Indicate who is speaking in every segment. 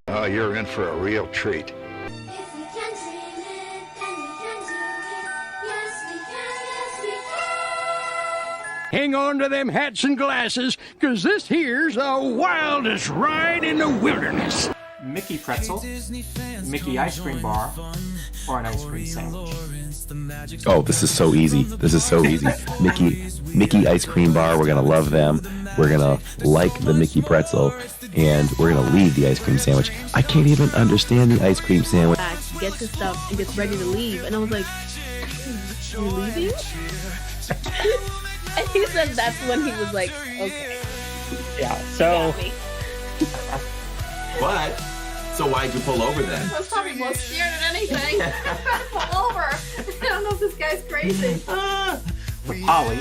Speaker 1: Oh, you're in for a real treat.
Speaker 2: Hang on to them hats and glasses, because this here's the wildest ride in the wilderness.
Speaker 3: Mickey pretzel, Mickey ice cream bar, or an ice cream sandwich.
Speaker 4: Oh, this is so easy. This is so easy. Mickey ice cream bar. We're gonna love them. We're gonna like the Mickey pretzel, and we're gonna leave the ice cream sandwich. I can't even understand the ice cream sandwich.
Speaker 5: Gets his stuff and gets ready to leave, and I was like, "You leaving?" And he said that's when he was like, "Okay."
Speaker 3: Yeah. So.
Speaker 6: But. So why'd you pull over then?
Speaker 5: I was probably more scared than anything. Pull over. I don't know if this guy's crazy.
Speaker 3: The Poly,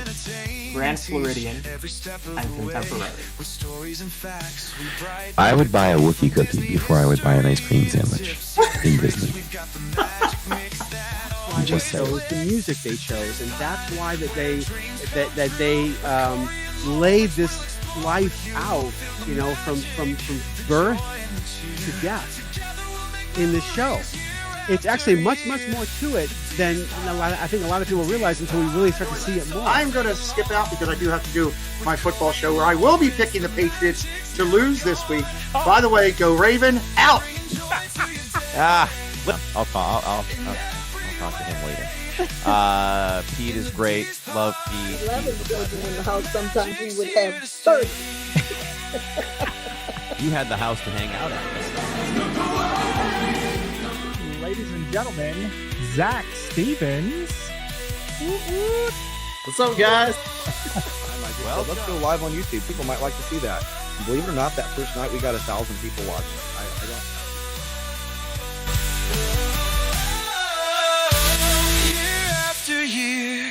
Speaker 3: Grand Floridian, and Contemporary.
Speaker 4: I would buy a Wookiee cookie before I would buy an ice cream sandwich in Disney. I'm just saying.
Speaker 7: The music they chose, and that's why that they laid this life out, you know, from birth to death in the show. It's actually much more to it than I think a lot of people realize until we really start to see it more.
Speaker 8: I'm going to skip out because I do have to do my football show where I will be picking the Patriots to lose this week. By the way, go Raven, out!
Speaker 9: I'll talk to him later. Pete is great. Love Pete.
Speaker 5: 11 children in the house. Sometimes we would have 30.
Speaker 9: You had the house to hang out at.
Speaker 10: Ladies and gentlemen, Zach Stevens.
Speaker 11: What's up, guys?
Speaker 9: Well,
Speaker 11: let's go live on YouTube. People might like to see that. Believe it or not, that first night we got 1,000 people watching. I don't.
Speaker 12: Year after year.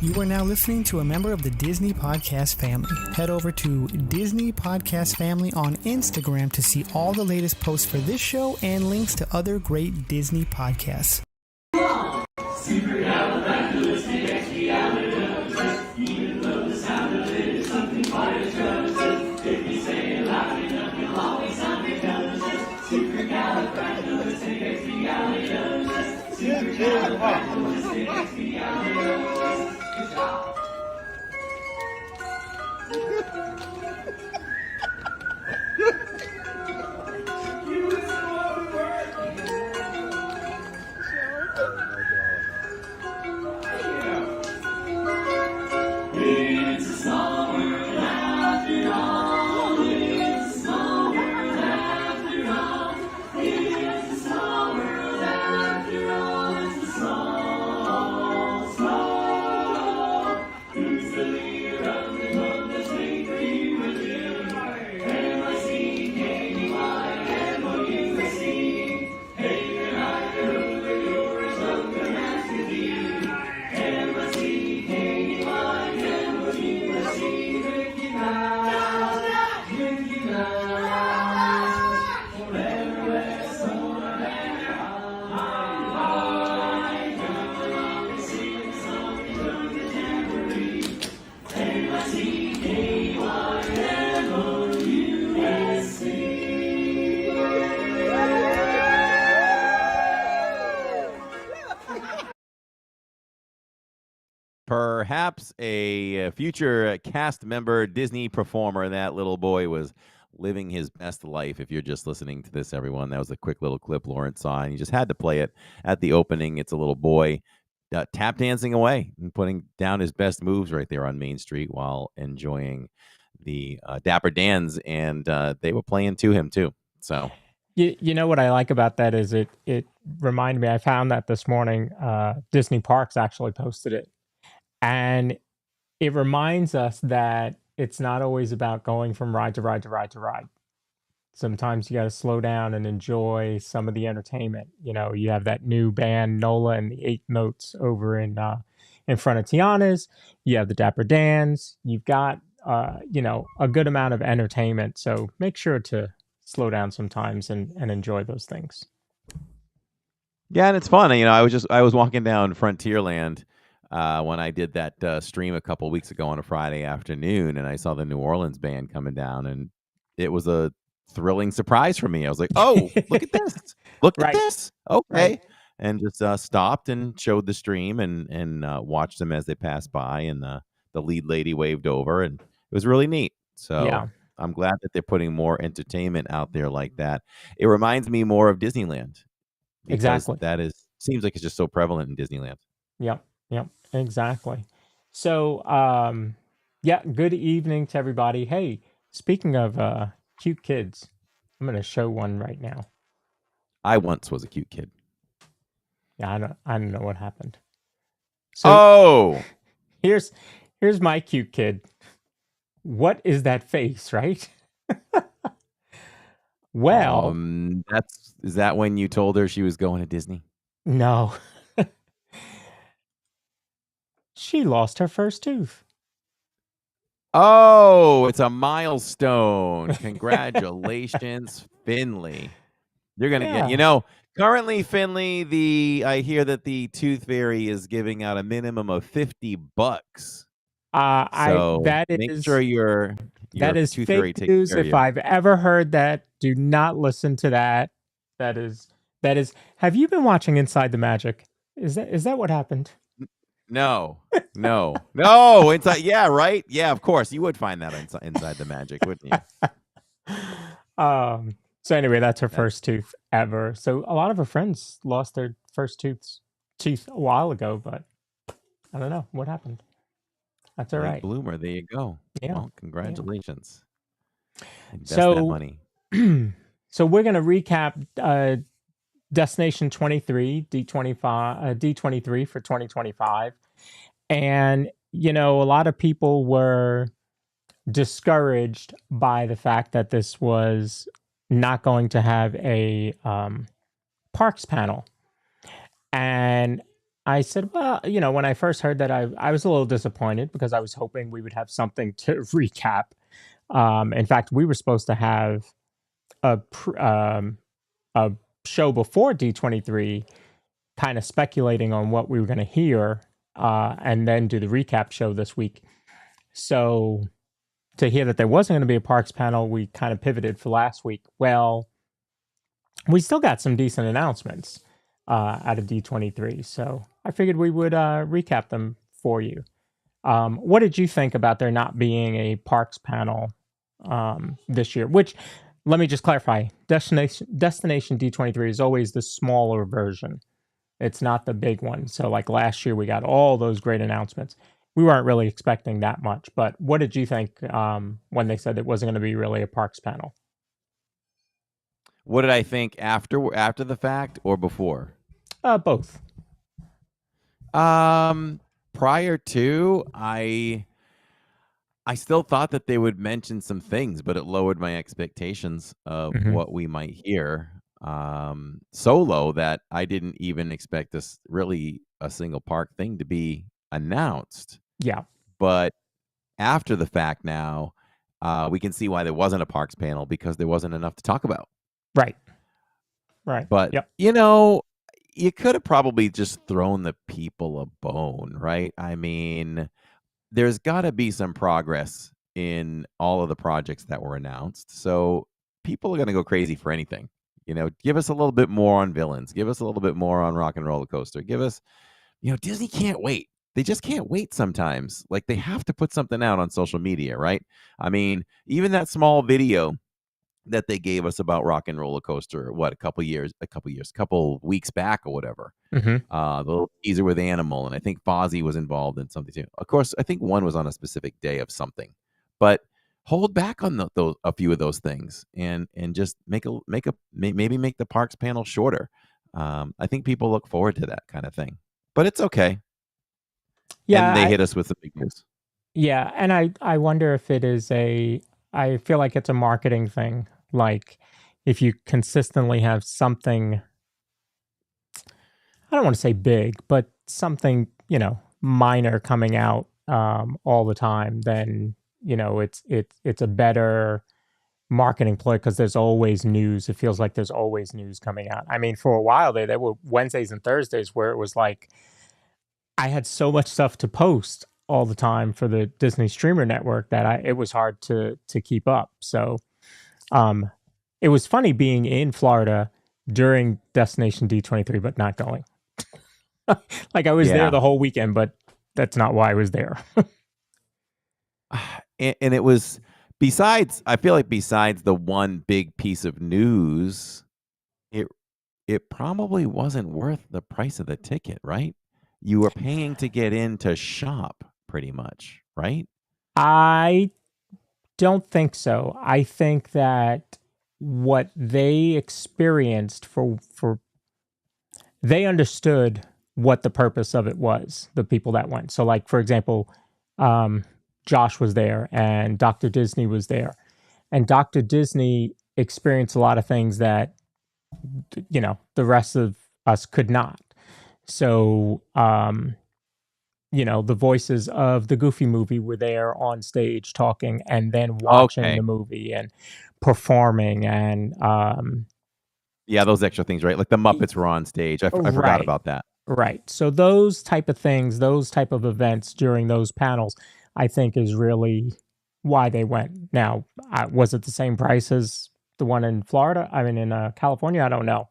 Speaker 13: You are now listening to a member of the Disney Podcast family. Head over to Disney Podcast Family on Instagram to see all the latest posts for this show and links to other great Disney podcasts.
Speaker 12: Even though the sound of it is something quite atrocious, if you say it loud enough, you'll always sound precocious. Supercalifragilisticexpialidocious. Supercalifragilisticexpialidocious. It's a small world after all. It's a small world after all. It's a small world after all. It's a small. Who's the leader of the club that's made for you and me? MICKEYMOUSE. Hey, and I know that yours of the master D.
Speaker 9: Perhaps a future cast member, Disney performer. That little boy was living his best life. If you're just listening to this, everyone, that was a quick little clip Lawrence saw, and he just had to play it at the opening. It's a little boy tap dancing away and putting down his best moves right there on Main Street while enjoying the Dapper Dans, and they were playing to him too. So
Speaker 10: you know what I like about that is it reminded me, I found that this morning, Disney Parks actually posted it. And it reminds us that it's not always about going from ride to ride to ride to ride. Sometimes you got to slow down and enjoy some of the entertainment. You know, you have that new band, Nola and the Eight Notes over in front of Tiana's. You have the Dapper Dans. You've got, you know, a good amount of entertainment. So make sure to slow down sometimes and enjoy those things.
Speaker 9: yeah, and it's fun. You know, I was walking down Frontierland when I did that stream a couple weeks ago on a Friday afternoon, and I saw the New Orleans band coming down, and it was a thrilling surprise for me. I was like, "Oh, look at this! Look at
Speaker 10: Right.
Speaker 9: this! Okay."
Speaker 10: Right.
Speaker 9: And just stopped and showed the stream and watched them as they passed by, and the lead lady waved over, and it was really neat. So
Speaker 10: Yeah.
Speaker 9: I'm glad that they're putting more entertainment out there like that. It reminds me more of Disneyland because
Speaker 10: Exactly.
Speaker 9: that seems like it's just so prevalent in Disneyland.
Speaker 10: Yep. Yep. Exactly. So, yeah, good evening to everybody. Hey, speaking of cute kids, I'm going to show one right now.
Speaker 9: I once was a cute kid.
Speaker 10: Yeah, I don't know what happened. So
Speaker 9: Oh,
Speaker 10: here's my cute kid. What is that face, right? Well,
Speaker 9: is that when you told her she was going to Disney?
Speaker 10: no. She lost her first tooth.
Speaker 9: Oh, it's a milestone. Congratulations, Finley. You're going to
Speaker 10: Yeah.
Speaker 9: currently, Finley, I hear that the Tooth Fairy is giving out a minimum of $50. So
Speaker 10: That
Speaker 9: make
Speaker 10: is
Speaker 9: sure your Tooth Fairy
Speaker 10: fake
Speaker 9: takes
Speaker 10: news.
Speaker 9: care of
Speaker 10: If
Speaker 9: you.
Speaker 10: I've ever heard that, do not listen to that. That is. Have you been watching Inside the Magic? Is that what happened?
Speaker 9: No. Inside, yeah, right? Yeah, of course. You would find that inside the magic, wouldn't you?
Speaker 10: So anyway, that's her first tooth ever. So a lot of her friends lost their first teeth a while ago, but I don't know what happened. That's all
Speaker 9: Late
Speaker 10: right.
Speaker 9: bloomer. There you go.
Speaker 10: Yeah.
Speaker 9: Well, congratulations. Invest that
Speaker 10: So,
Speaker 9: money.
Speaker 10: so we're gonna recap Destination 23 D23 for 2025, and a lot of people were discouraged by the fact that this was not going to have a parks panel. And I said, well, when I first heard that, I was a little disappointed because I was hoping we would have something to recap. In fact, we were supposed to have a show before D23, kind of speculating on what we were going to hear, and then do the recap show this week. So to hear that there wasn't going to be a parks panel, we kind of pivoted for last week. Well, we still got some decent announcements out of D23, so I figured we would recap them for you. What did you think about there not being a parks panel this year? Which, let me just clarify, Destination D23 is always the smaller version. It's not the big one. So like last year, we got all those great announcements. We weren't really expecting that much, but what did you think when they said it wasn't going to be really a parks panel?
Speaker 9: What did I think after the fact or before?
Speaker 10: Both.
Speaker 9: Prior to, I still thought that they would mention some things, but it lowered my expectations of what we might hear. So low that I didn't even expect this really a single park thing to be announced.
Speaker 10: Yeah.
Speaker 9: But after the fact now, we can see why there wasn't a parks panel because there wasn't enough to talk about.
Speaker 10: Right.
Speaker 9: But,
Speaker 10: yep.
Speaker 9: You could have probably just thrown the people a bone, right? I mean, there's got to be some progress in all of the projects that were announced. So people are going to go crazy for anything. Give us a little bit more on villains. Give us a little bit more on Rock and Roller Coaster. Give us, Disney can't wait. They just can't wait sometimes. Like they have to put something out on social media, right? I mean, even that small video that they gave us about Rock and Roller Coaster, a couple weeks back or whatever. The little teaser with Animal, and I think Fozzie was involved in something too. Of course, I think one was on a specific day of something, but hold back on a few of those things and just maybe make the parks panel shorter. I think people look forward to that kind of thing, but it's okay.
Speaker 10: Yeah,
Speaker 9: and they hit us with the big news.
Speaker 10: Yeah, and I wonder if it is I feel like it's a marketing thing. Like if you consistently have something, I don't want to say big, but something, minor coming out all the time, then, it's a better marketing play because there's always news. It feels like there's always news coming out. I mean, for a while there were Wednesdays and Thursdays where it was like I had so much stuff to post all the time for the Disney streamer network that it was hard to keep up. So it was funny being in Florida during Destination D23, but not going. Like I was there the whole weekend, but that's not why I was there.
Speaker 9: And it was I feel like besides the one big piece of news, it probably wasn't worth the price of the ticket, right? You were paying to get in to shop pretty much, right?
Speaker 10: I don't think so. I think that what they experienced they understood what the purpose of it was, the people that went. So like, for example, Josh was there and Dr. Disney was there. And Dr. Disney experienced a lot of things that, the rest of us could not. So, the voices of the Goofy movie were there on stage talking and then watching the movie and performing and
Speaker 9: those extra things, right? Like the Muppets were on stage. I forgot about that.
Speaker 10: Right. So those type of things, those type of events during those panels, I think is really why they went. Now, was it the same price as the one in Florida? I mean, in California, I don't know.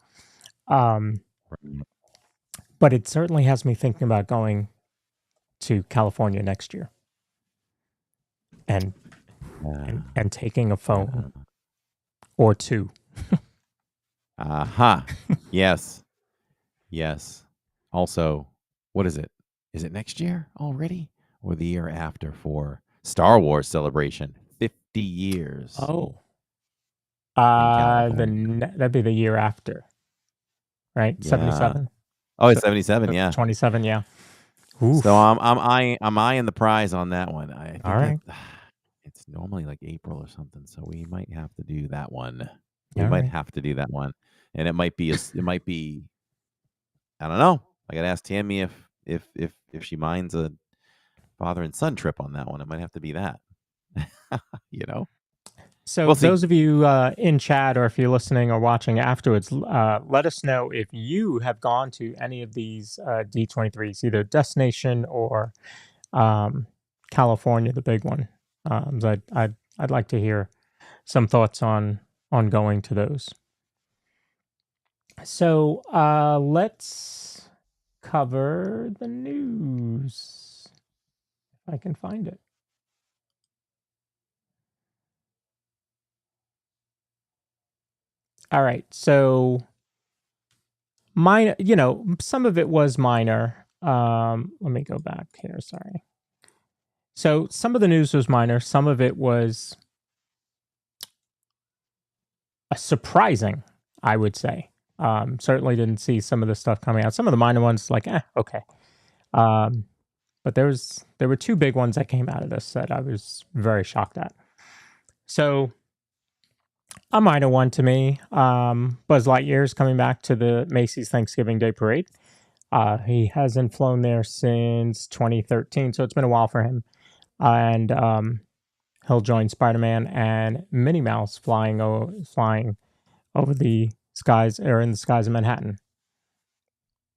Speaker 10: But it certainly has me thinking about going to California next year and taking a phone or two.
Speaker 9: Yes. Also, what is it? Is it next year already or the year after for Star Wars Celebration? 50 years.
Speaker 10: Oh. That'd be the year after. Right?
Speaker 9: Yeah.
Speaker 10: 77.
Speaker 9: Oh, it's 77, yeah.
Speaker 10: 27, yeah.
Speaker 9: Oof. So I'm eyeing the prize on that one. I think
Speaker 10: all right.
Speaker 9: It's normally like April or something, so we might have to do that one. Have to do that one, and it might be I don't know. I got to ask Tammy if she minds a father and son trip on that one. It might have to be that.
Speaker 10: So
Speaker 9: we'll
Speaker 10: those of you in chat, or if you're listening or watching afterwards, let us know if you have gone to any of these D23s, either Destination or California, the big one. I'd like to hear some thoughts on going to those. So let's cover the news, if I can find it. All right, so minor, some of it was minor. Let me go back here, sorry. So some of the news was minor, some of it was surprising, I would say. Certainly didn't see some of the stuff coming out. Some of the minor ones, like, okay. But there were two big ones that came out of this that I was very shocked at. So a minor one to me, Buzz Lightyear is coming back to the Macy's Thanksgiving Day Parade. He hasn't flown there since 2013, so it's been a while for him. And he'll join Spider-Man and Minnie Mouse flying over the skies, or in the skies of Manhattan.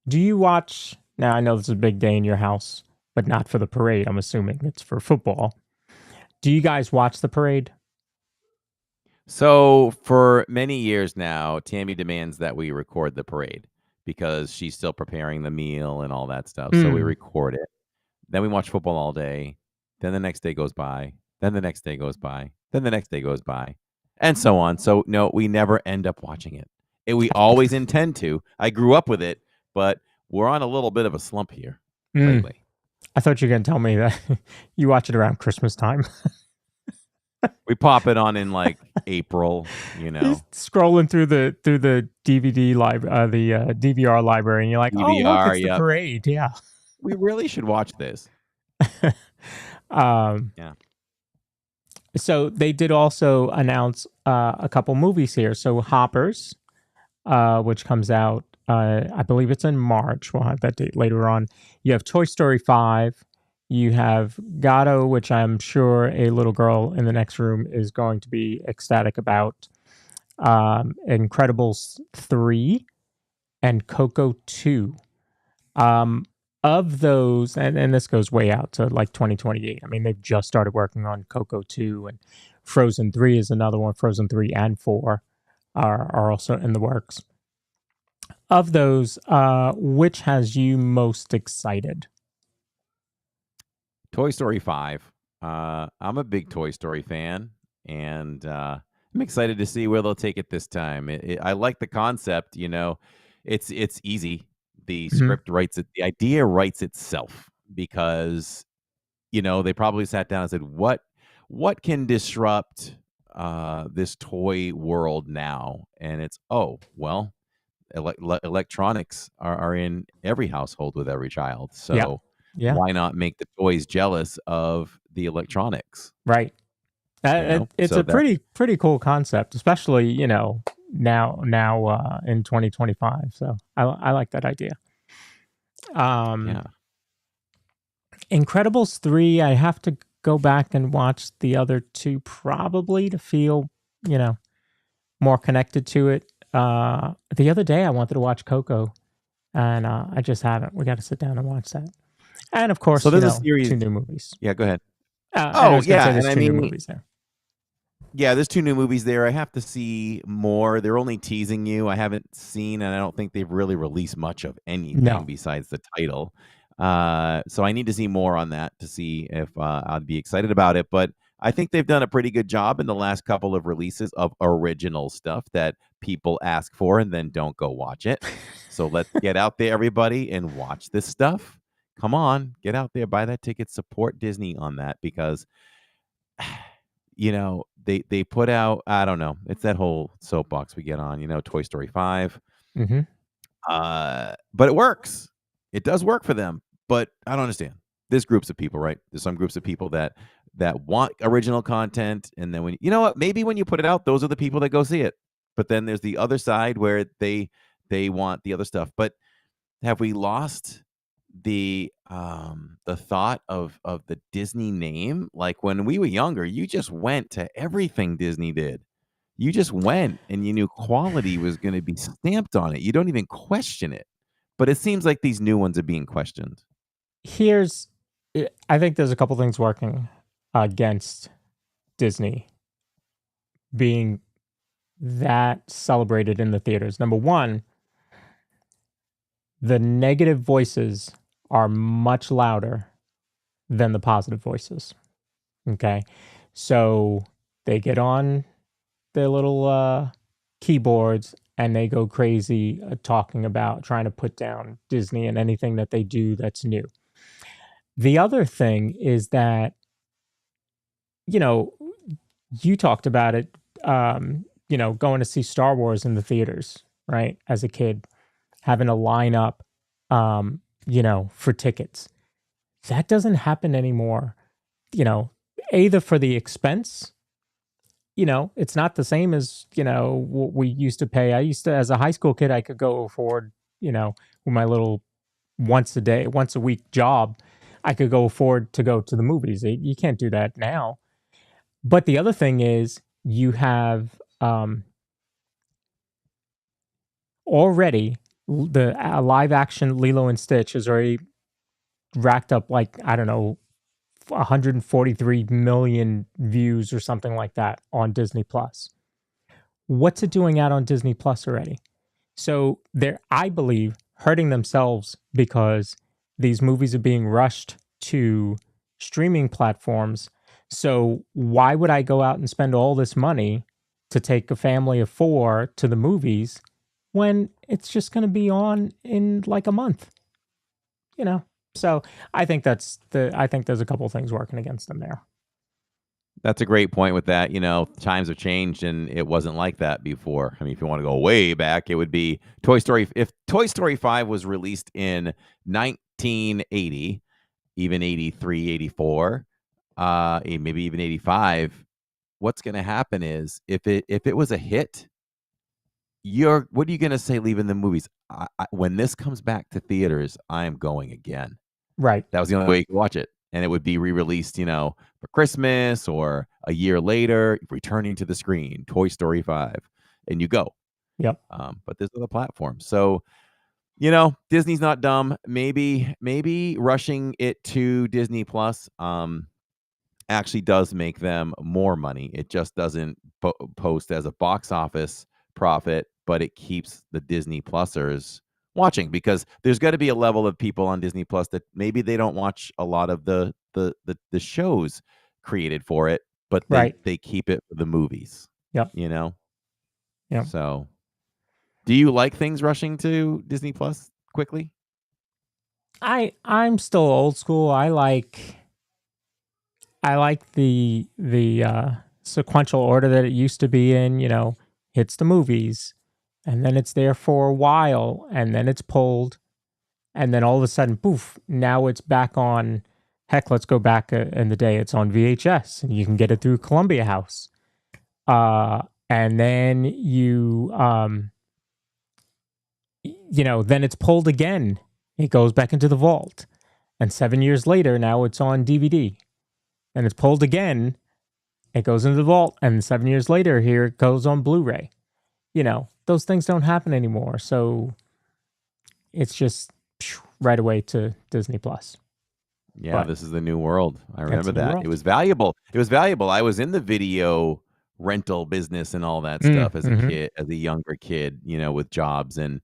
Speaker 10: Do you watch? Now, I know this is a big day in your house, but not for the parade. I'm assuming it's for football. Do you guys watch the parade?
Speaker 9: So for many years now, Tammy demands that we record the parade because she's still preparing the meal and all that stuff. So we record it. Then we watch football all day. Then the next day goes by. Then the next day goes by. Then the next day goes by. And so on. So no, we never end up watching it. We always intend to. I grew up with it, but we're on a little bit of a slump here lately.
Speaker 10: I thought you were going to tell me that you watch it around Christmas time.
Speaker 9: We pop it on in like April,
Speaker 10: Just scrolling through the DVD library, the DVR library, and you're like,
Speaker 9: DVR,
Speaker 10: oh, look, it's the parade. Yeah.
Speaker 9: We really should watch this.
Speaker 10: Yeah. So they did also announce a couple movies here. So Hoppers, which comes out, I believe it's in March. We'll have that date later on. You have Toy Story 5. You have Gato, which I'm sure a little girl in the next room is going to be ecstatic about. Incredibles 3 and Coco 2. Of those, and this goes way out to like 2028. I mean, they've just started working on Coco 2, and Frozen 3 is another one. Frozen 3 and 4 are also in the works. Of those, which has you most excited?
Speaker 9: Toy Story 5. I'm a big Toy Story fan, and I'm excited to see where they'll take it this time. I like the concept. It's easy. The script writes it. The idea writes itself because they probably sat down and said, what can disrupt this toy world now? And it's electronics are in every household with every child. So
Speaker 10: Yeah.
Speaker 9: why not make the toys jealous of the electronics?
Speaker 10: Right. It's a pretty cool concept, especially now in 2025. So I like that idea. Incredibles 3, I have to go back and watch the other two probably to feel more connected to it. The other day I wanted to watch Coco, and I just haven't. We got to sit down and watch that. And of course,
Speaker 9: so there's a series.
Speaker 10: 2 new movies.
Speaker 9: Yeah, go ahead.
Speaker 10: There's 2 new movies there.
Speaker 9: Yeah, there's 2 new movies there. I have to see more. They're only teasing you. I haven't seen, and I don't think they've really released much of anything besides the title. So I need to see more on that to see if I'd be excited about it. But I think they've done a pretty good job in the last couple of releases of original stuff that people ask for and then don't go watch it. So let's get out there, everybody, and watch this stuff. Come on, get out there, buy that ticket, support Disney on that, because they put out, I don't know, it's that whole soapbox we get on, Toy Story 5. But it works. It does work for them, but I don't understand. There's groups of people, right? There's some groups of people that want original content, and then maybe when you put it out, those are the people that go see it. But then there's the other side where they want the other stuff. But have we lost the thought of the Disney name? Like when we were younger, you just went to everything Disney did. You just went and you knew quality was going to be stamped on it. You don't even question it. But it seems like these new ones are being questioned.
Speaker 10: I think there's a couple things working against Disney being that celebrated in the theaters. Number one, the negative voices are much louder than the positive voices. Okay. So they get on their little keyboards and they go crazy talking about trying to put down Disney and anything that they do that's new. The other thing is that, you talked about it, going to see Star Wars in the theaters, right? As a kid, having to line up, for tickets. That doesn't happen anymore, either for the expense. It's not the same as, what we used to pay. As a high school kid, I could go afford, with my little once a week job, I could go afford to go to the movies. You can't do that now. But the other thing is you have already the live action Lilo and Stitch has already racked up 143 million views or something like that on Disney Plus. What's it doing out on Disney Plus already? So they're, I believe, hurting themselves because these movies are being rushed to streaming platforms. So why would I go out and spend all this money to take a family of 4 to the movies when it's just going to be on in like a month? So I think there's a couple of things working against them there.
Speaker 9: That's a great point with that. Times have changed and it wasn't like that before. I mean, if you want to go way back, it would be Toy Story. If Toy Story 5 was released in 1980, even 83, 84, maybe even 85, what's going to happen is if it was a hit, what are you going to say leaving the movies? When this comes back to theaters, I am going again.
Speaker 10: Right.
Speaker 9: That was the only way you could watch it. And it would be re-released, for Christmas or a year later, returning to the screen, Toy Story 5, and you go.
Speaker 10: Yep.
Speaker 9: But there's other platforms. So Disney's not dumb. Maybe rushing it to Disney Plus actually does make them more money. It just doesn't post as a box office profit, but it keeps the Disney Plusers watching, because there's got to be a level of people on Disney Plus that maybe they don't watch a lot of the shows created for it, but they keep it for the movies.
Speaker 10: Yep. Yep.
Speaker 9: So, do you like things rushing to Disney Plus quickly?
Speaker 10: I'm still old school. I like the sequential order that it used to be in. Hits the movies, and then it's there for a while, and then it's pulled, and then all of a sudden, poof! Now it's back on. Heck, let's go back in the day. It's on VHS, and you can get it through Columbia House. And then then it's pulled again. It goes back into the vault, and 7 years later, now it's on DVD. And it's pulled again. It goes into the vault, and 7 years later, here it goes on Blu-ray. Those things don't happen anymore. So it's just right away to Disney Plus.
Speaker 9: Yeah,
Speaker 10: But
Speaker 9: this is the new world. I remember
Speaker 10: the new
Speaker 9: that.
Speaker 10: world.
Speaker 9: It was valuable. I was in the video rental business and all that stuff as a kid, as a younger kid, with jobs, and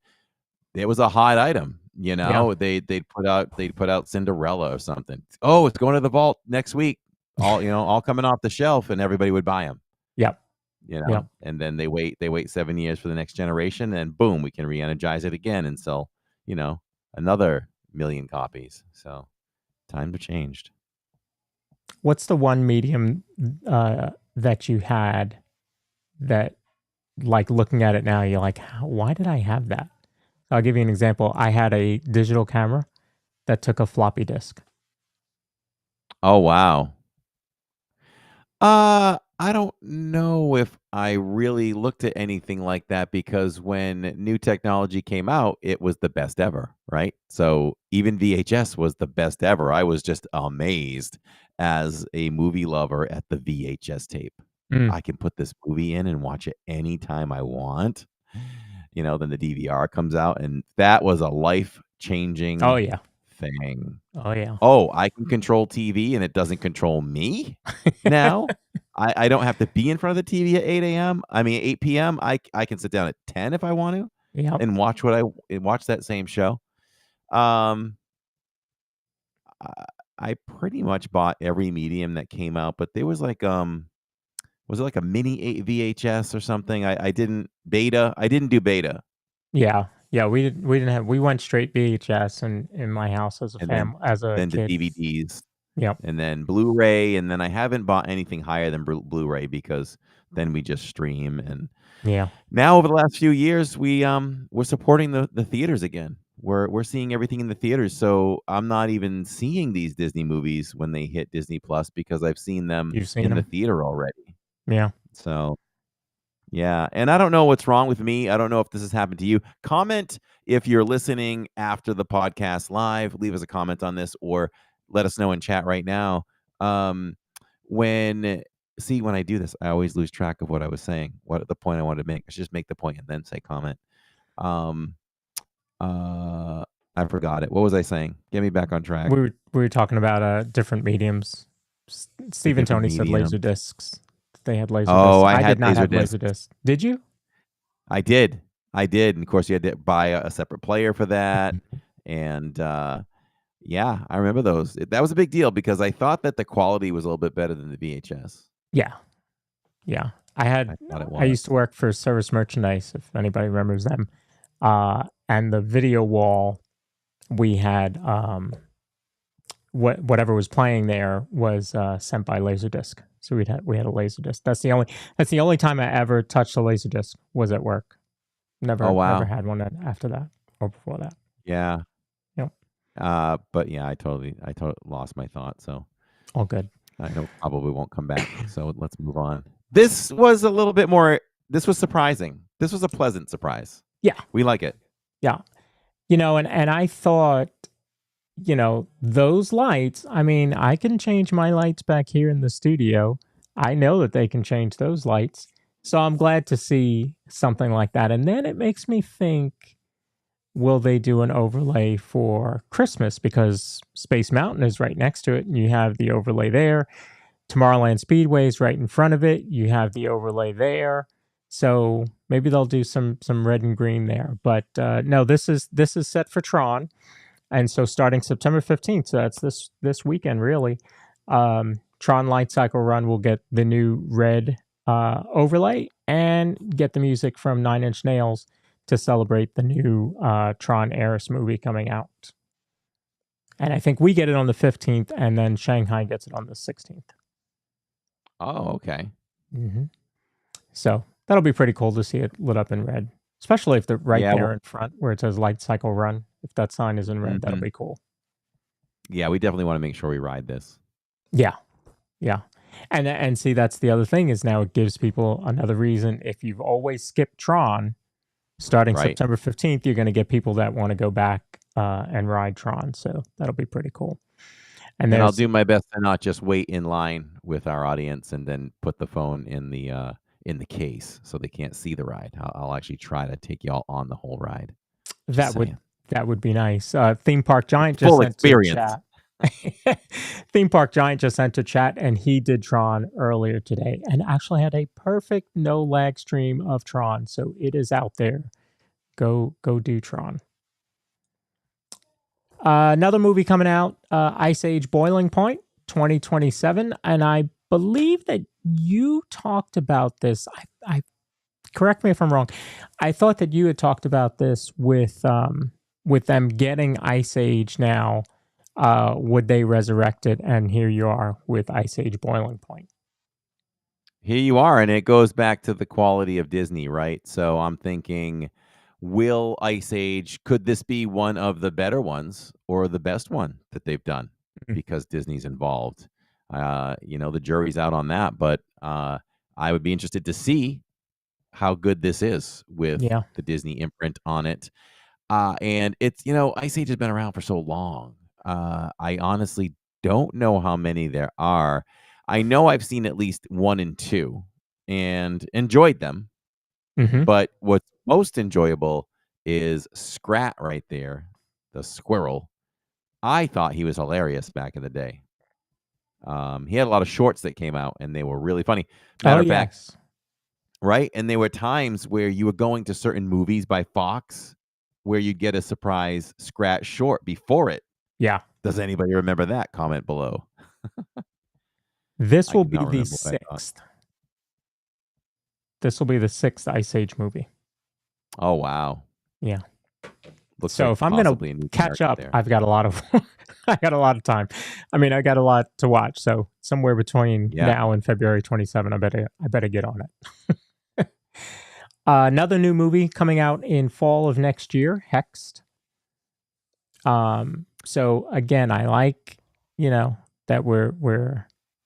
Speaker 9: it was a hot item. They'd put out Cinderella or something. Oh, it's going to the vault next week. All coming off the shelf, and everybody would buy them.
Speaker 10: Yep.
Speaker 9: Yep. And then they wait 7 years for the next generation, and boom, we can re-energize it again and sell, another million copies. So times have changed.
Speaker 10: What's the one medium that you had that, like, looking at it now, you're like, why did I have that? I'll give you an example. I had a digital camera that took a floppy disk.
Speaker 9: Oh, wow. I don't know if I really looked at anything like that, because when new technology came out, it was the best ever, right? So even VHS was the best ever. I was just amazed as a movie lover at the VHS tape. I can put this movie in and watch it anytime I want. Then the DVR comes out, and that was a life-changing
Speaker 10: Oh, yeah.
Speaker 9: thing.
Speaker 10: Oh, yeah.
Speaker 9: Oh, I can control TV, and it doesn't control me now. I don't have to be in front of the TV at 8 p.m. I can sit down at 10 if I want to, and watch that same show. I pretty much bought every medium that came out, but there was like was it like a mini VHS or something? I didn't do beta.
Speaker 10: Yeah. We went straight VHS in my house as a
Speaker 9: Then
Speaker 10: kid.
Speaker 9: to DVDs.
Speaker 10: Yep.
Speaker 9: And then Blu-ray, and then I haven't bought anything higher than Blu-ray, because then we just stream. And now over the last few years, we're supporting the theaters again. We're seeing everything in the theaters, so I'm not even seeing these Disney movies when they hit Disney Plus, because I've seen them in the theater already.
Speaker 10: Yeah.
Speaker 9: So yeah, and I don't know what's wrong with me. I don't know if this has happened to you. Comment if you're listening after the podcast live. Leave us a comment on this, or let us know in chat right now. When I do this, I always lose track of what I was saying, what the point I wanted to make. I should just make the point and then say comment. I forgot it. What was I saying? Get me back on track.
Speaker 10: We were talking about different mediums. Steve and Tony said laser discs. They had laser discs.
Speaker 9: Oh,
Speaker 10: I
Speaker 9: had
Speaker 10: did not have
Speaker 9: Laserdisc.
Speaker 10: laser discs. Did you?
Speaker 9: I did. And of course, you had to buy a separate player for that. And yeah, I remember those. That was a big deal, because I thought that the quality was a little bit better than the VHS.
Speaker 10: Yeah. I used to work for Service Merchandise, if anybody remembers them. And the video wall, we had whatever was playing there was sent by Laserdisc. So we had a Laserdisc. That's the only time I ever touched a Laserdisc was at work. Never had one after that or before that.
Speaker 9: Yeah.
Speaker 10: Yep.
Speaker 9: But yeah, I totally lost my thought. So
Speaker 10: all good.
Speaker 9: I know probably won't come back. So let's move on. This was a little bit more. This was surprising. This was a pleasant surprise.
Speaker 10: Yeah.
Speaker 9: We like it.
Speaker 10: Yeah. And I thought, those lights, I can change my lights back here in the studio. I know that they can change those lights. So I'm glad to see something like that. And then it makes me think, will they do an overlay for Christmas? Because Space Mountain is right next to it, and you have the overlay there. Tomorrowland Speedway is right in front of it. You have the overlay there. So maybe they'll do some red and green there. But no, this is set for Tron. And so starting September 15th, so that's this weekend really, Tron Light Cycle Run will get the new red overlay and get the music from Nine Inch Nails to celebrate the new Tron Ares movie coming out. And I think we get it on the 15th, and then Shanghai gets it on the 16th.
Speaker 9: Oh, okay.
Speaker 10: Mm-hmm. So that'll be pretty cool to see it lit up in red, especially if they're right there in front where it says Light Cycle Run. If that sign is in red, that'll be cool.
Speaker 9: Yeah, we definitely want to make sure we ride this.
Speaker 10: Yeah. And see, that's the other thing is now it gives people another reason. If you've always skipped Tron, starting September 15th, you're going to get people that want to go back and ride Tron. So that'll be pretty cool.
Speaker 9: And I'll do my best to not just wait in line with our audience and then put the phone in the case so they can't see the ride. I'll actually try to take y'all on the whole ride.
Speaker 10: That would be nice. Theme Park Giant just
Speaker 9: Full
Speaker 10: sent
Speaker 9: experience.
Speaker 10: to chat. Theme Park Giant just sent to chat, and he did Tron earlier today, and actually had a perfect no lag stream of Tron. So it is out there. Go do Tron. Another movie coming out, Ice Age Boiling Point 2027, and I believe that you talked about this. I correct me if I'm wrong. I thought that you had talked about this with them getting Ice Age now. Would they resurrect it? And here you are with Ice Age Boiling Point.
Speaker 9: Here you are, and it goes back to the quality of Disney, right? So I'm thinking, will Ice Age, could this be one of the better ones or the best one that they've done because Disney's involved? The jury's out on that, but I would be interested to see how good this is with the Disney imprint on it. And it's, Ice Age has been around for so long. I honestly don't know how many there are. I know I've seen at least 1 and 2 and enjoyed them. But what's most enjoyable is Scrat right there, the squirrel. I thought he was hilarious back in the day. He had a lot of shorts that came out, and they were really funny. Matter of fact, right? And there were times where you were going to certain movies by Fox where you'd get a surprise Scrat short before it.
Speaker 10: Yeah.
Speaker 9: Does anybody remember that? Comment below.
Speaker 10: This will be the 6th. This will be the 6th Ice Age movie.
Speaker 9: Oh, wow.
Speaker 10: Yeah.
Speaker 9: Looks
Speaker 10: so
Speaker 9: like
Speaker 10: if I'm going to catch up, I've got a lot of I got a lot of time. I mean, I got a lot to watch. So somewhere between now and February 27, I better get on it. Another new movie coming out in fall of next year, Hexed. So again, I like, that we're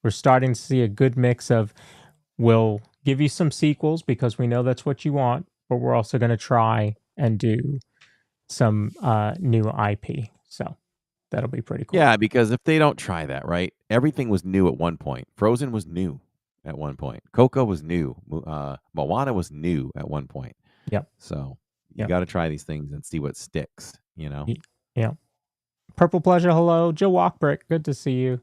Speaker 10: starting to see a good mix of, we'll give you some sequels because we know that's what you want, but we're also going to try and do some new IP. So that'll be pretty cool.
Speaker 9: Yeah, because if they don't try that, right? Everything was new at one point. Frozen was new at one point. Coco was new. Moana was new at one point.
Speaker 10: Yep.
Speaker 9: So you got to try these things and see what sticks,
Speaker 10: Yeah. Purple Pleasure, hello. Joe Walkbrick, good to see you.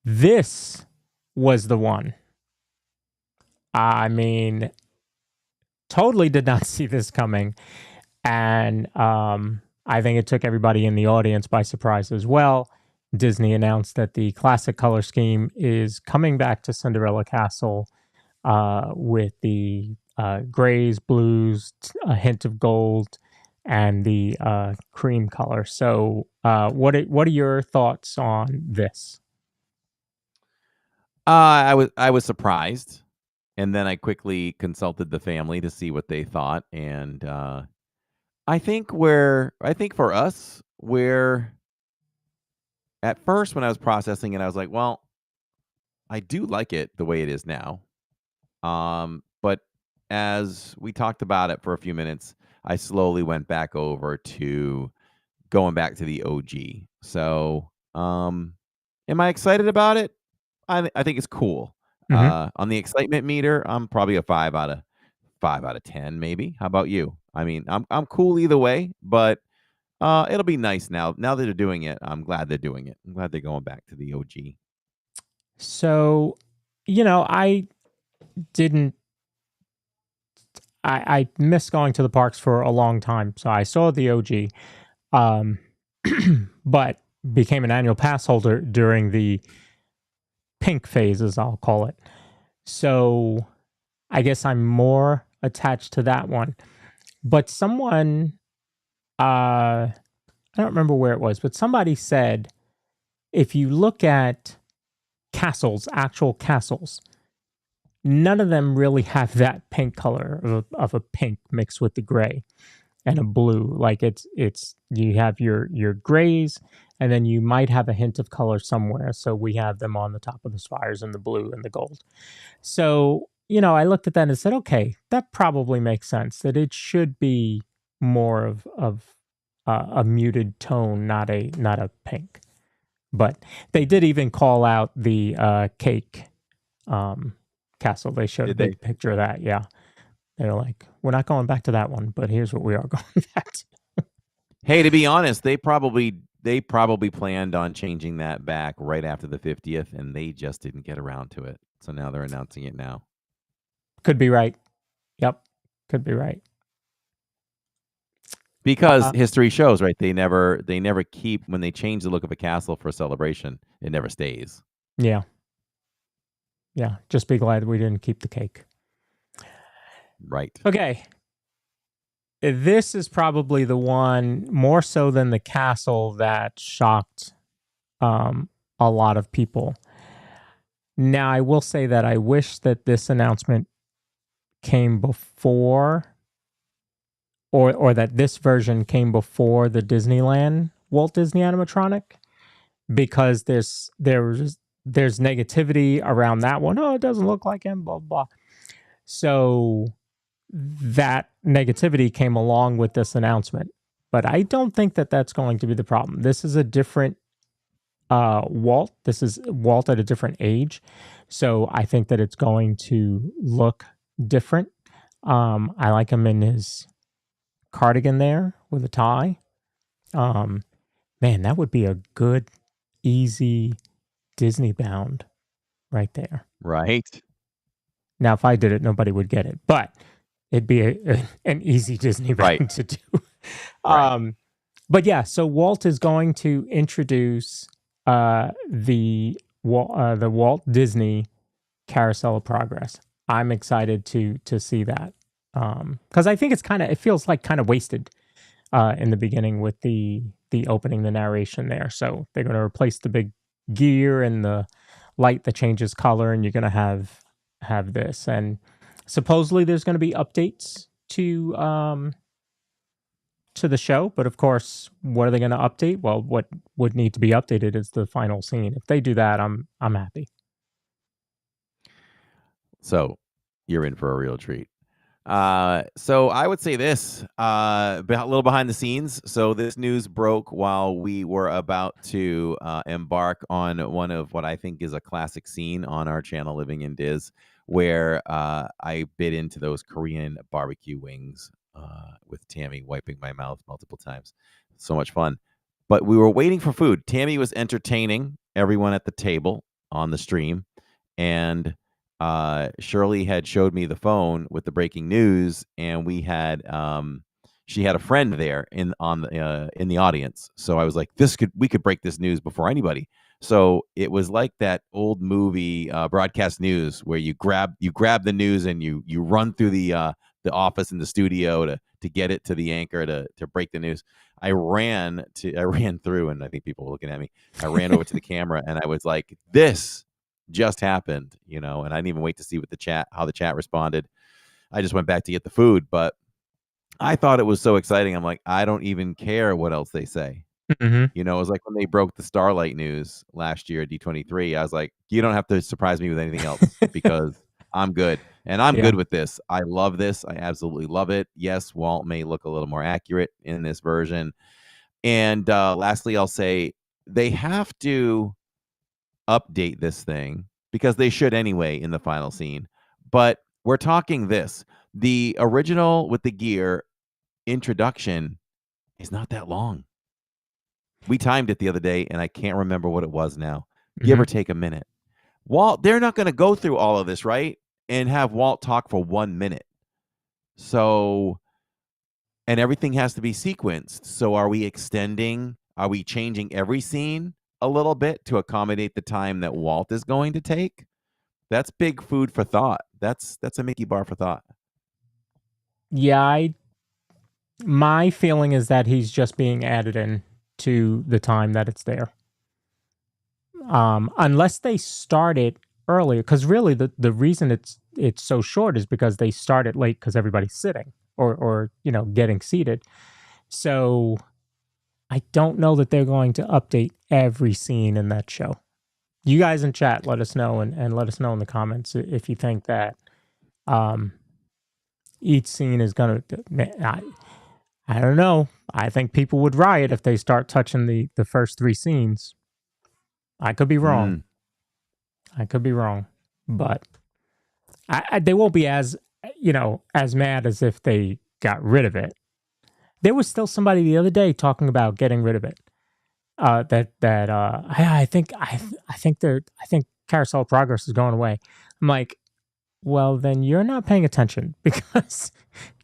Speaker 10: This was the one. I mean, totally did not see this coming. And I think it took everybody in the audience by surprise as well. Disney announced that the classic color scheme is coming back to Cinderella Castle with the grays, blues, a hint of gold, and the cream color. So what are your thoughts on this?
Speaker 9: I was surprised, and then I quickly consulted the family to see what they thought, and I think for us, we're at first when I was processing it, I was like, well, I do like it the way it is now, but as we talked about it for a few minutes, I slowly went back over to going back to the OG. So, am I excited about it? I think it's cool. On the excitement meter, I'm probably a 5 out of 5 out of 10, maybe. How about you? I mean, I'm cool either way, but it'll be nice now. Now that they're doing it, I'm glad they're doing it. I'm glad they're going back to the OG.
Speaker 10: So, I didn't. I missed going to the parks for a long time, so I saw the OG, but became an annual pass holder during the pink phase, as I'll call it. So I guess I'm more attached to that one. But someone, I don't remember where it was, but somebody said if you look at castles, actual castles, none of them really have that pink color of a pink mixed with the gray and a blue. Like it's you have your grays, and then you might have a hint of color somewhere. So we have them on the top of the spires in the blue and the gold. So, I looked at that and said, okay, that probably makes sense, that it should be more of a muted tone, not a pink. But they did even call out the cake castle. They showed a big picture of that. Yeah. They're like, we're not going back to that one, but here's what we are going back to.
Speaker 9: Hey, to be honest, they probably planned on changing that back right after the 50th, and they just didn't get around to it. So now they're announcing it now.
Speaker 10: Could be right. Yep. Could be right.
Speaker 9: Because history shows, right? They never keep, when they change the look of a castle for a celebration, it never stays.
Speaker 10: Yeah. Yeah. Just be glad we didn't keep the cake.
Speaker 9: Right.
Speaker 10: Okay. This is probably the one, more so than the castle, that shocked a lot of people. Now, I will say that I wish that this announcement came before, or that this version came before the Disneyland Walt Disney animatronic, because there's negativity around that one. Oh, it doesn't look like him, blah, blah. So that negativity came along with this announcement. But I don't think that that's going to be the problem. This is a different Walt. This is Walt at a different age. So I think that it's going to look different. I like him in his cardigan there with a tie. Man, that would be a good, easy Disney bound right there.
Speaker 9: Right.
Speaker 10: Now, if I did it, nobody would get it, but it'd be an easy Disney bound to do.
Speaker 9: Right.
Speaker 10: But yeah, so Walt is going to introduce the Walt Disney Carousel of Progress. I'm excited to see that, because I think it feels like kind of wasted in the beginning with the opening, the narration there. So they're going to replace the big gear and the light that changes color, and you're going to have this. And supposedly there's going to be updates to the show, but of course, what are they going to update? Well, what would need to be updated is the final scene. If they do that, I'm happy.
Speaker 9: So you're in for a real treat. So I would say this, a little behind the scenes. So this news broke while we were about to embark on one of what I think is a classic scene on our channel, Living in Diz, where I bit into those Korean barbecue wings with Tammy wiping my mouth multiple times. So much fun. But we were waiting for food. Tammy was entertaining everyone at the table on the stream, and Shirley had showed me the phone with the breaking news, and we had she had a friend there in the audience. So I was like, we could break this news before anybody. So it was like that old movie, Broadcast News, where you grab the news and you run through the office in the studio to get it to the anchor to break the news. I ran through, and I think people were looking at me. I ran over to the camera, and I was like, this just happened, and I didn't even wait to see how the chat responded. I just went back to get the food, but I thought it was so exciting. I'm like, I don't even care what else they say.
Speaker 10: Mm-hmm.
Speaker 9: It was like when they broke the Starlight news last year at D23. I was like, you don't have to surprise me with anything else because I'm good. And I'm good with this. I love this. I absolutely love it. Yes, Walt may look a little more accurate in this version. And lastly, I'll say they have to update this thing because they should anyway in the final scene. But we're talking this the original with the gear introduction is not that long. We timed it the other day, and I can't remember what it was now. Give or take a minute. Walt, they're not going to go through all of this, right? And have Walt talk for 1 minute. So, and everything has to be sequenced. So are we changing every scene a little bit to accommodate the time that Walt is going to take? That's big food for thought. That's a Mickey bar for thought.
Speaker 10: Yeah, my feeling is that he's just being added in to the time that it's there. Unless they start it earlier, because really the reason it's so short is because they start it late because everybody's sitting or getting seated. So I don't know that they're going to update every scene in that show. You guys in chat, let us know and let us know in the comments if you think that each scene is going to. I don't know. I think people would riot if they start touching the first 3 scenes. I could be wrong. I could be wrong, but they won't be as mad as if they got rid of it. There was still somebody the other day talking about getting rid of it. I think Carousel of Progress is going away. I'm like, well, then you're not paying attention, because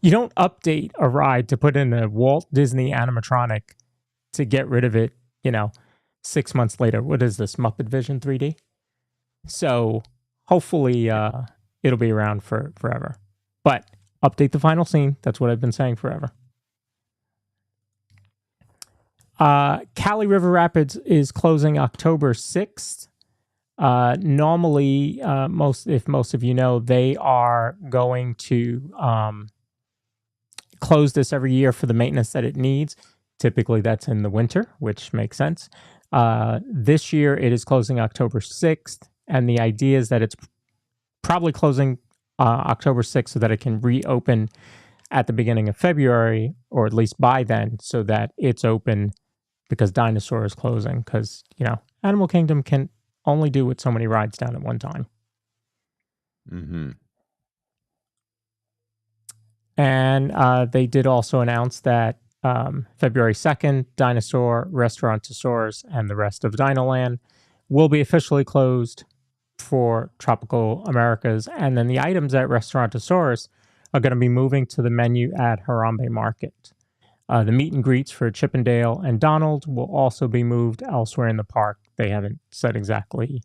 Speaker 10: you don't update a ride to put in a Walt Disney animatronic to get rid of it, 6 months later. What is this, Muppet Vision 3D? So hopefully it'll be around for forever. But update the final scene. That's what I've been saying forever. Cali River Rapids is closing October 6th. Normally, if most of you know, they are going to close this every year for the maintenance that it needs. Typically, that's in the winter, which makes sense. This year, it is closing October 6th, and the idea is that it's probably closing October 6th so that it can reopen at the beginning of February, or at least by then, so that it's open because Dinosaur is closing. Because, Animal Kingdom can only do with so many rides down at one time. And they did also announce that February 2nd, Dinosaur, Restaurantosaurus, and the rest of Dinoland will be officially closed for Tropical Americas. And then the items at Restaurantosaurus are going to be moving to the menu at Harambe Market. The meet and greets for Chippendale and Donald will also be moved elsewhere in the park. They haven't said exactly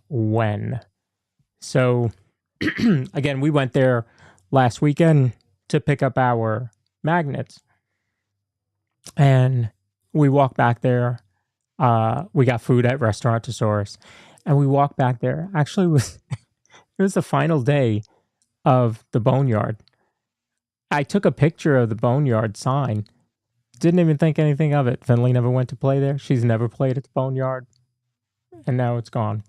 Speaker 10: when. So, again, we went there last weekend to pick up our magnets. And we walked back there. We got food at Restaurantosaurus. And we walked back there. Actually, it was the final day of the Boneyard. I took a picture of the Boneyard sign. Didn't even think anything of it. Finley never went to play there. She's never played at the Boneyard. And now it's gone.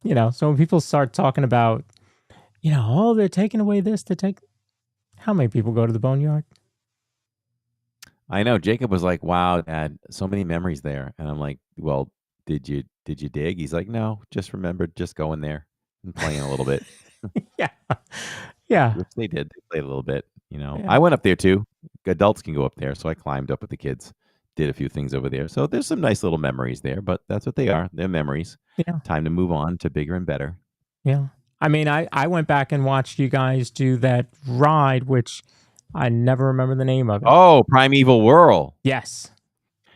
Speaker 10: So when people start talking about, they're taking away this to take. How many people go to the Boneyard?
Speaker 9: I know. Jacob was like, wow, Dad, so many memories there. And I'm like, well, did you dig? He's like, no, just remembered just going there and playing a little bit.
Speaker 10: Yeah.
Speaker 9: Which they did. They played a little bit. I went up there too. Adults can go up there. So I climbed up with the kids, did a few things over there. So there's some nice little memories there, but that's what they are. They're memories.
Speaker 10: Yeah.
Speaker 9: Time to move on to bigger and better.
Speaker 10: Yeah. I mean, I went back and watched you guys do that ride, which I never remember the name of it.
Speaker 9: Oh, Primeval Whirl.
Speaker 10: Yes.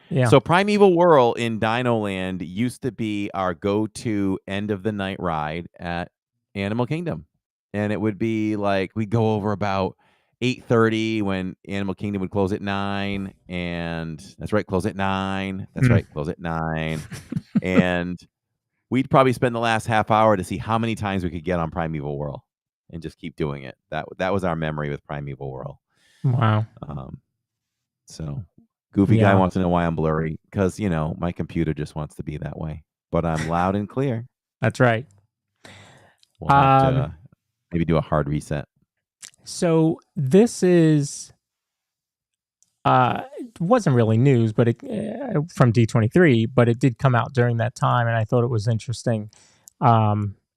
Speaker 10: Yeah.
Speaker 9: So Primeval Whirl in Dinoland used to be our go-to end of the night ride at Animal Kingdom. And it would be like, we'd go over about 8:30 when Animal Kingdom would close at 9. And that's right, close at 9. That's right, close at 9. And we'd probably spend the last half hour to see how many times we could get on Primeval Whirl and just keep doing it. That was our memory with Primeval Whirl.
Speaker 10: Wow.
Speaker 9: So Goofy Guy wants to know why I'm blurry, because, my computer just wants to be that way. But I'm loud and clear.
Speaker 10: That's right.
Speaker 9: We'll have to maybe do a hard reset.
Speaker 10: So this is, it wasn't really news, but from D23, but it did come out during that time, and I thought it was interesting.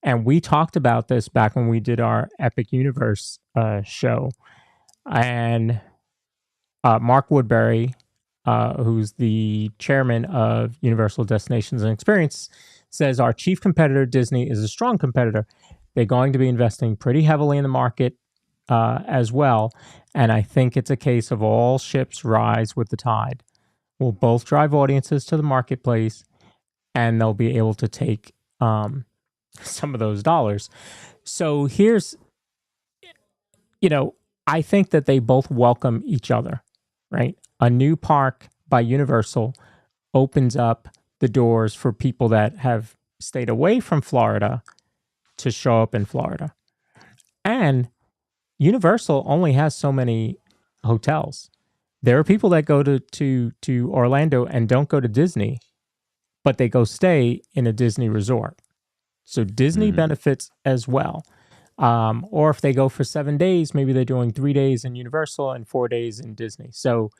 Speaker 10: And we talked about this back when we did our Epic Universe show. And Mark Woodbury, who's the chairman of Universal Destinations and Experience, says our chief competitor, Disney, is a strong competitor. They're going to be investing pretty heavily in the market as well. And I think it's a case of all ships rise with the tide. We'll both drive audiences to the marketplace, and they'll be able to take some of those dollars. So here's, I think that they both welcome each other, right? A new park by Universal opens up the doors for people that have stayed away from Florida to show up in Florida. And Universal only has so many hotels. There are people that go to Orlando and don't go to Disney, but they go stay in a Disney resort. So Disney benefits as well. Or if they go for 7 days, maybe they're doing 3 days in Universal and 4 days in Disney. So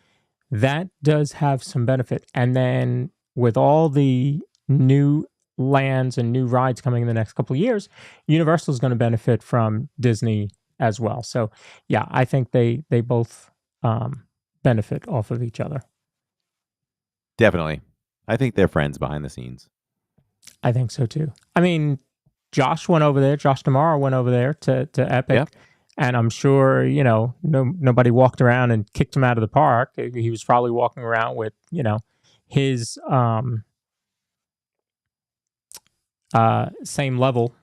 Speaker 10: that does have some benefit. And then with all the new lands and new rides coming in the next couple of years, Universal is going to benefit from Disney as well. So yeah, I think they both benefit off of each other.
Speaker 9: Definitely. I think they're friends behind the scenes.
Speaker 10: I think so too. I mean, Josh Tomorrow went over there to Epic.
Speaker 9: Yep.
Speaker 10: And I'm sure, nobody walked around and kicked him out of the park. He was probably walking around with, his same level,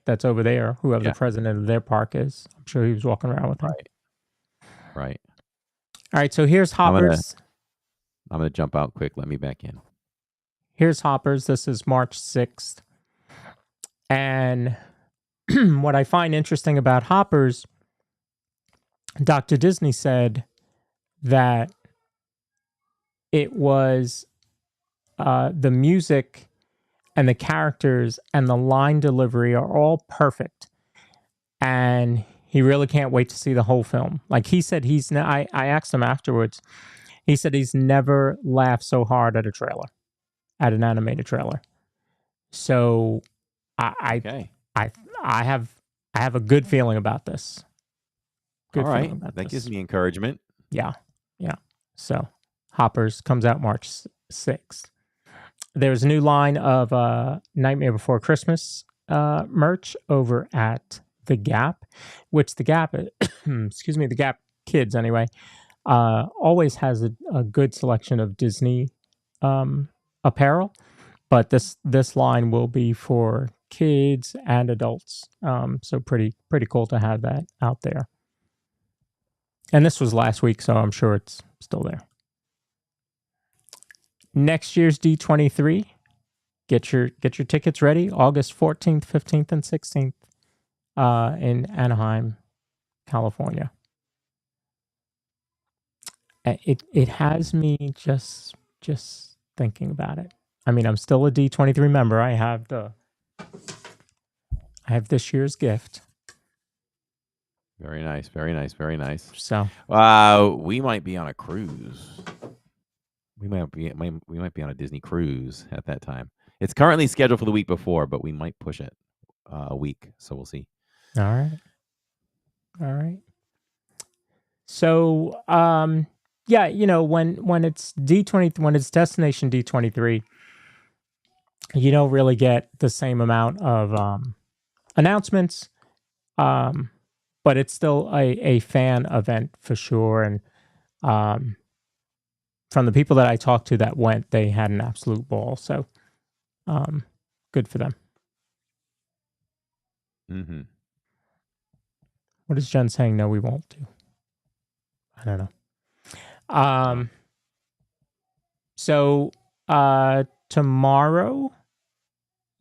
Speaker 10: that's over there, whoever the president of their park is. I'm sure he was walking around with him.
Speaker 9: Right.
Speaker 10: All right, so here's Hoppers.
Speaker 9: I'm going to jump out quick. Let me back in.
Speaker 10: Here's Hoppers. This is March 6th. And what I find interesting about Hoppers, Dr. Disney said that it was the music and the characters and the line delivery are all perfect. And he really can't wait to see the whole film. Like he said, I asked him afterwards, he said he's never laughed so hard at a trailer, at an animated trailer. So I have a good feeling about this.
Speaker 9: All right. That gives me encouragement.
Speaker 10: Yeah. So Hoppers comes out March 6th. There's a new line of Nightmare Before Christmas merch over at The Gap, which The Gap, the Gap Kids anyway, always has a good selection of Disney apparel. But this line will be for kids and adults. So pretty cool to have that out there. And this was last week, so I'm sure it's still there. Next year's D23, get your tickets ready. August 14th, 15th, and 16th in Anaheim, California. It has me just thinking about it. I mean, I'm still a D23 member. I have this year's gift.
Speaker 9: Very nice, very nice, very nice.
Speaker 10: So,
Speaker 9: we might be on a cruise. We might be on a Disney cruise at that time. It's currently scheduled for the week before, but we might push it a week. So we'll see.
Speaker 10: All right. So, yeah, when it's D20, when it's Destination D23, you don't really get the same amount of announcements, but it's still a fan event for sure. And from the people that I talked to that went, they had an absolute ball. So good for them.
Speaker 9: Mm-hmm.
Speaker 10: What is Jen saying? No, we won't do. I don't know. So tomorrow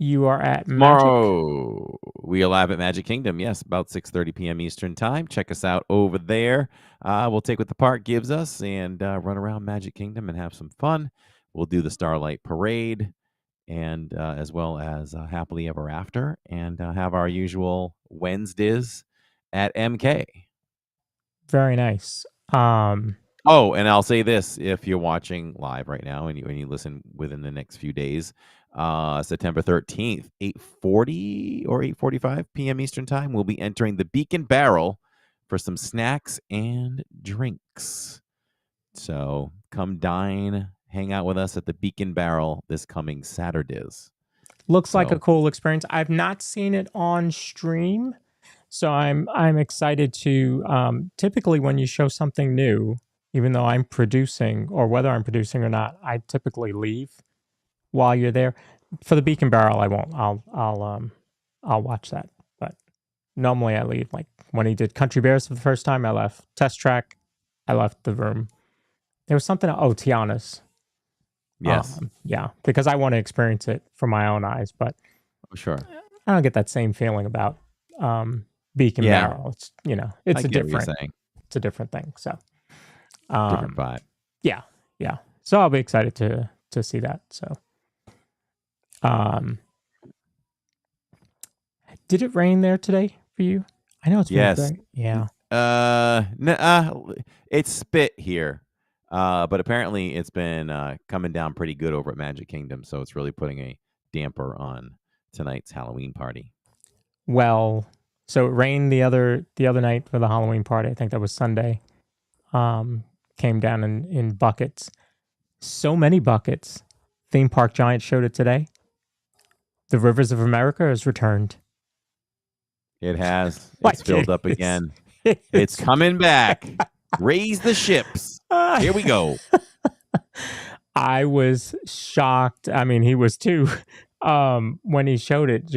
Speaker 10: you are at
Speaker 9: Tomorrow we are live at Magic Kingdom. Yes, about 6:30 p.m. Eastern time. Check us out over there. We'll take what the park gives us and run around Magic Kingdom and have some fun. We'll do the Starlight Parade and as well as Happily Ever After and have our usual Wednesdays at MK.
Speaker 10: Very nice.
Speaker 9: Oh, and I'll say this: if you're watching live right now and you listen within the next few days, September 13th, 8:40 or 8:45 p.m. Eastern Time. We'll be entering the Beacon Barrel for some snacks and drinks. So come dine, hang out with us at the Beacon Barrel this coming Saturdays.
Speaker 10: Looks like a cool experience. I've not seen it on stream, so I'm excited to. Typically, when you show something new, even though I'm producing or whether I'm producing or not, I typically leave while you're there. For the Beacon Barrel, I won't. I'll watch that. But normally, I leave. Like when he did Country Bears for the first time, I left. Test Track, I left the room. There was something. Oh, Tiana's.
Speaker 9: Yes.
Speaker 10: Yeah, because I want to experience it from my own eyes, but
Speaker 9: sure,
Speaker 10: I don't get that same feeling about Beacon Barrel. It's it's
Speaker 9: I get what you're saying.
Speaker 10: It's a different thing. So
Speaker 9: Different vibe.
Speaker 10: Yeah. So I'll be excited to see that. So, did it rain there today for you? I know it's been great. Yeah.
Speaker 9: It's spit here. But apparently it's been coming down pretty good over at Magic Kingdom, so it's really putting a damper on tonight's Halloween party.
Speaker 10: Well, so it rained the other night for the Halloween party. I think that was Sunday. Came down in buckets. So many buckets. Theme Park Giant showed it today. The Rivers of America has returned.
Speaker 9: It has. It's filled up again. It's coming back. Raise the ships. Here we go.
Speaker 10: I was shocked. I mean, he was too. When he showed it,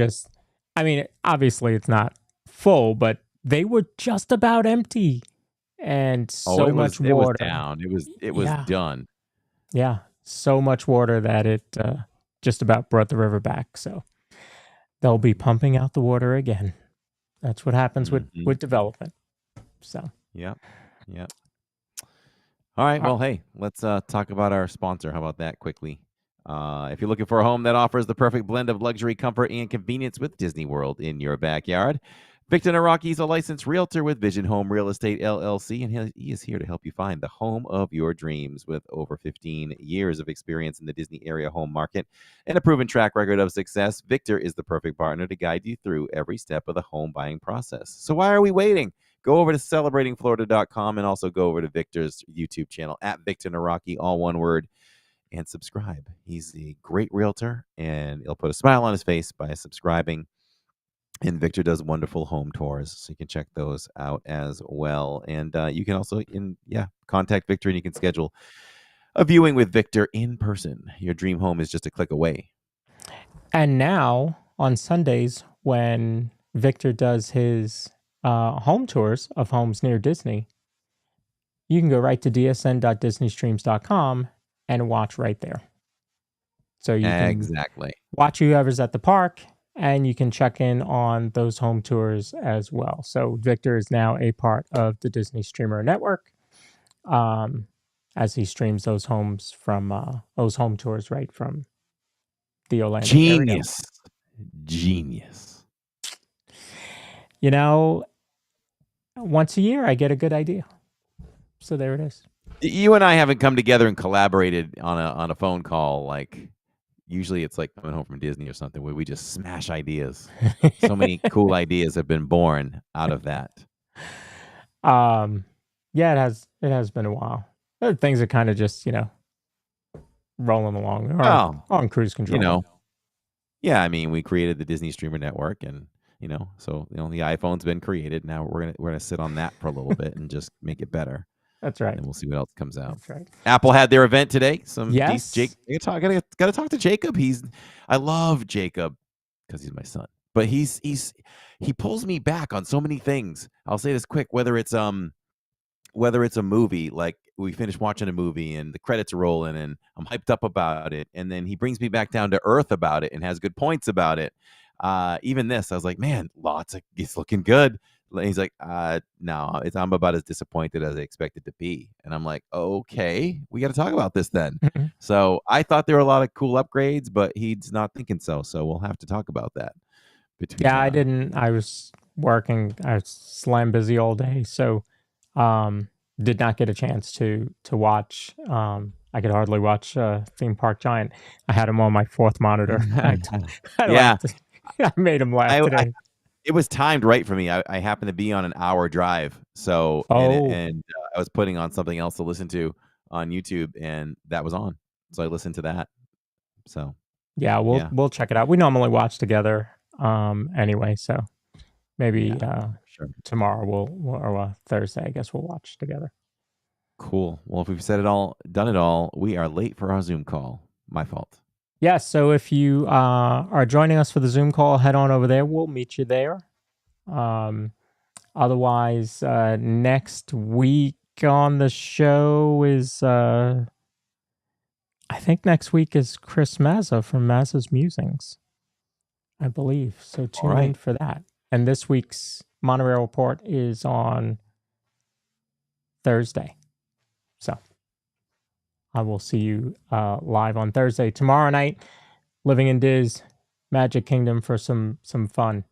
Speaker 10: obviously it's not full, but they were just about empty, and so much water.
Speaker 9: It was down. It was done.
Speaker 10: Yeah, so much water that it just about brought the river back. So they'll be pumping out the water again. That's what happens with development. So
Speaker 9: Yep. All right. Well, hey, let's talk about our sponsor. How about that quickly? If you're looking for a home that offers the perfect blend of luxury, comfort, and convenience with Disney World in your backyard, Victor Naraki is a licensed realtor with Vision Home Real Estate LLC, and he is here to help you find the home of your dreams. With over 15 years of experience in the Disney area home market and a proven track record of success, Victor is the perfect partner to guide you through every step of the home buying process. So why are we waiting? Go over to celebratingflorida.com and also go over to Victor's YouTube channel at Victor Naraki, all one word, and subscribe. He's a great realtor, and he'll put a smile on his face by subscribing. And Victor does wonderful home tours, so you can check those out as well. And you can also contact Victor, and you can schedule a viewing with Victor in person. Your dream home is just a click away.
Speaker 10: And now on Sundays, when Victor does his home tours of homes near Disney, you can go right to dsn.disneystreams.com and watch right there. So you can watch whoever's at the park, and you can check in on those home tours as well. So Victor is now a part of the Disney Streamer Network, as he streams those homes from those home tours right from the Orlando area.
Speaker 9: Genius.
Speaker 10: Once a year, I get a good idea. So there it is.
Speaker 9: You and I haven't come together and collaborated on a phone call. Like usually it's like coming home from Disney or something where we just smash ideas. So many cool ideas have been born out of that.
Speaker 10: Yeah, it has been a while. Other things are kind of just, rolling along on cruise control.
Speaker 9: Yeah, I mean, we created the Disney Streamer Network, and so the iPhone's been created. Now we're gonna sit on that for a little bit and just make it better.
Speaker 10: That's right.
Speaker 9: And we'll see what else comes out.
Speaker 10: That's right.
Speaker 9: Apple had their event today.
Speaker 10: Yes.
Speaker 9: Gotta talk to Jacob. I love Jacob because he's my son. But he pulls me back on so many things. I'll say this quick, whether it's a movie, like we finish watching a movie and the credits are rolling and I'm hyped up about it, and then he brings me back down to earth about it and has good points about it. Even this, I was like, man, it's looking good. And he's like, no, I'm about as disappointed as I expected to be. And I'm like, okay, we got to talk about this then. So I thought there were a lot of cool upgrades, but he's not thinking so. So we'll have to talk about that.
Speaker 10: I didn't. I was working. I was slam busy all day. So did not get a chance to watch I could hardly watch Theme Park Giant. I had him on my fourth monitor.
Speaker 9: Yeah.
Speaker 10: I made him laugh today.
Speaker 9: It was timed right for me. I happened to be on an hour drive, so and I was putting on something else to listen to on YouTube, and that was on, so I listened to that. So
Speaker 10: yeah, we'll check it out. We normally watch together, anyway. So maybe tomorrow or Thursday, I guess we'll watch together.
Speaker 9: Cool. Well, if we've said it all, done it all, we are late for our Zoom call. My fault.
Speaker 10: Yeah, so if you are joining us for the Zoom call, head on over there. We'll meet you there. Otherwise, next week on the show is, I think next week is Chris Mazza from Mazza's Musings, I believe. So tune in for that. And this week's Monorail Report is on Thursday. So I will see you live on Thursday. Tomorrow night, Living in Diz, Magic Kingdom for some fun.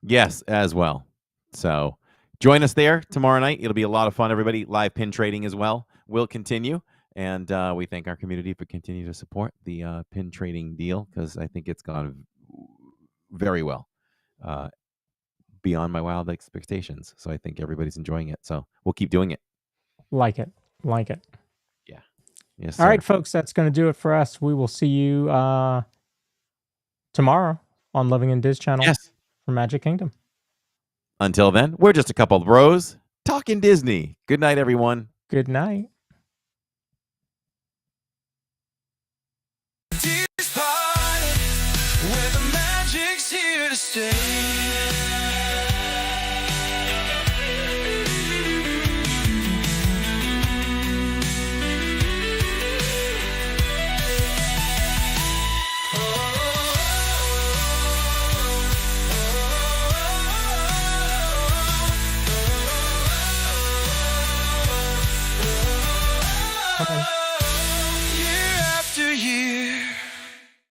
Speaker 9: Yes, as well. So join us there tomorrow night. It'll be a lot of fun, everybody. Live pin trading as well will continue. And we thank our community for continuing to support the pin trading deal, because I think it's gone very well, beyond my wild expectations. So I think everybody's enjoying it. So we'll keep doing it.
Speaker 10: Like it.
Speaker 9: Yeah. Yes.
Speaker 10: All right, folks, that's going to do it for us. We will see you tomorrow on Living in Diz channel for Magic Kingdom.
Speaker 9: Until then, we're just a couple of bros talking Disney. Good night, everyone.
Speaker 10: Good night.
Speaker 12: DIZPod, where the magic's here to stay.
Speaker 10: Come on.